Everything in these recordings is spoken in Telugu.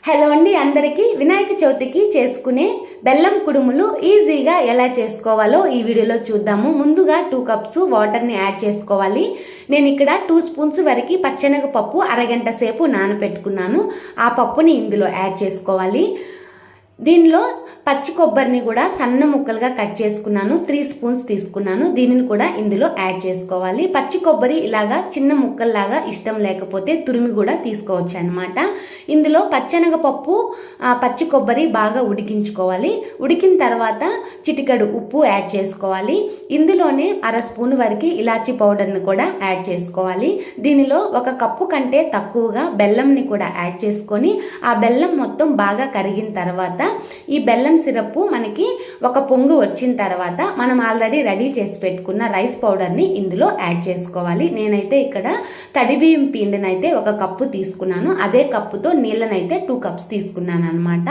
హలో అండి, అందరికీ వినాయక చవితికి చేసుకునే బెల్లం కుడుములు ఈజీగా ఎలా చేసుకోవాలో ఈ వీడియోలో చూద్దాము. ముందుగా 2 కప్స్ వాటర్ని యాడ్ చేసుకోవాలి. నేను ఇక్కడ 2 స్పూన్స్ వరకు పచ్చెనగపప్పు అరగంట సేపు నానబెట్టుకున్నాను. ఆ పప్పుని ఇందులో యాడ్ చేసుకోవాలి. దీనిలో పచ్చి కొబ్బరిని కూడా సన్న ముక్కలుగా కట్ చేసుకున్నాను. 3 స్పూన్స్ తీసుకున్నాను. దీనిని కూడా ఇందులో యాడ్ చేసుకోవాలి. పచ్చి కొబ్బరి ఇలాగా చిన్న ముక్కల్లాగా ఇష్టం లేకపోతే తురిమి కూడా తీసుకోవచ్చు అనమాట. ఇందులో పచ్చెనగపప్పు పచ్చి కొబ్బరి బాగా ఉడికించుకోవాలి. ఉడికిన తర్వాత చిటికెడు ఉప్పు యాడ్ చేసుకోవాలి. ఇందులోనే 1/2 స్పూన్ వరకు ఇలాచీ పౌడర్ని కూడా యాడ్ చేసుకోవాలి. దీనిలో 1 కప్పు కంటే తక్కువగా బెల్లంని కూడా యాడ్ చేసుకొని ఆ బెల్లం మొత్తం బాగా కరిగిన తర్వాత ఈ బెల్లం సిరప్ మనకి ఒక పొంగు వచ్చిన తర్వాత మనం ఆల్రెడీ రెడీ చేసి పెట్టుకున్న రైస్ పౌడర్ని ఇందులో యాడ్ చేసుకోవాలి. నేనైతే ఇక్కడ తడి బియ్యం పిండినైతే 1 కప్పు తీసుకున్నాను. అదే కప్పుతో నీళ్ళనైతే 2 కప్స్ తీసుకున్నాను అనమాట.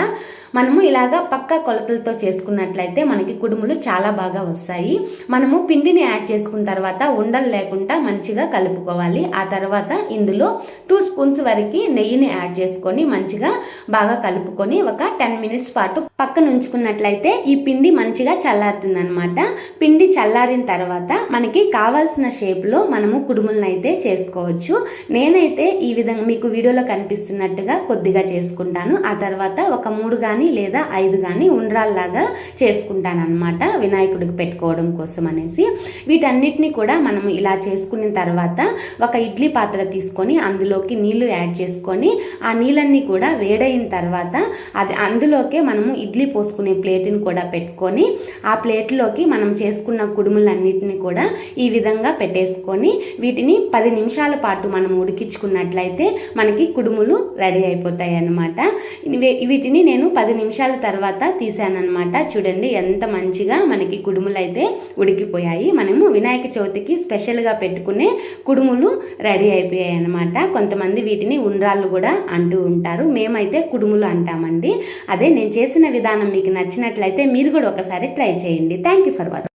మనము ఇలాగా పక్క కొలతలతో చేసుకున్నట్లయితే మనకి కుడుములు చాలా బాగా వస్తాయి. మనము పిండిని యాడ్ చేసుకున్న తర్వాత ఉండలు లేకుండా మంచిగా కలుపుకోవాలి. ఆ తర్వాత ఇందులో 2 స్పూన్స్ వరకు నెయ్యిని యాడ్ చేసుకొని మంచిగా బాగా కలుపుకొని ఒక 10 మినిట్స్ పాటు పక్కన ఉంచుకున్నట్లయితే ఈ పిండి మంచిగా చల్లారుతుంది అనమాట. పిండి చల్లారిన తర్వాత మనకి కావాల్సిన షేప్లో మనము కుడుములను అయితే చేసుకోవచ్చు. నేనైతే ఈ విధంగా మీకు వీడియోలో కనిపిస్తున్నట్టుగా కొద్దిగా చేసుకుంటాను. ఆ తర్వాత ఒక 3 కానీ లేదా 5 కానీ ఉండ్రాల్లాగా చేసుకుంటాను అనమాట, వినాయకుడికి పెట్టుకోవడం కోసం అనేసి. వీటన్నిటిని కూడా మనము ఇలా చేసుకున్న తర్వాత ఒక ఇడ్లీ పాత్ర తీసుకొని అందులోకి నీళ్లు యాడ్ చేసుకొని ఆ నీళ్ళన్నీ కూడా వేడైన తర్వాత అందులోకే మనము ఇడ్లీ పోసుకునే ప్లేట్ని కూడా పెట్టుకొని ఆ ప్లేట్లోకి మనం చేసుకున్న కుడుములన్నిటిని కూడా ఈ విధంగా పెట్టేసుకొని వీటిని 10 నిమిషాల పాటు మనం ఉడికించుకున్నట్లయితే మనకి కుడుములు రెడీ అయిపోతాయి అన్నమాట. వీటిని నేను 10 నిమిషాల తర్వాత తీసానమాట. చూడండి ఎంత మంచిగా మనకి కుడుములు అయితే ఉడికిపోయాయి. మనము వినాయక చవితికి స్పెషల్గా పెట్టుకునే కుడుములు రెడీ అయిపోయాయి అన్నమాట. కొంతమంది వీటిని ఉండ్రాళ్ళు కూడా అంటూ ఉంటారు. మేమైతే కుడుములు అంటామండి. అదే నేను చేసిన విధానం మీకు నచ్చినట్లయితే మీరు కూడా ఒకసారి ట్రై చేయండి. Thank you for watching.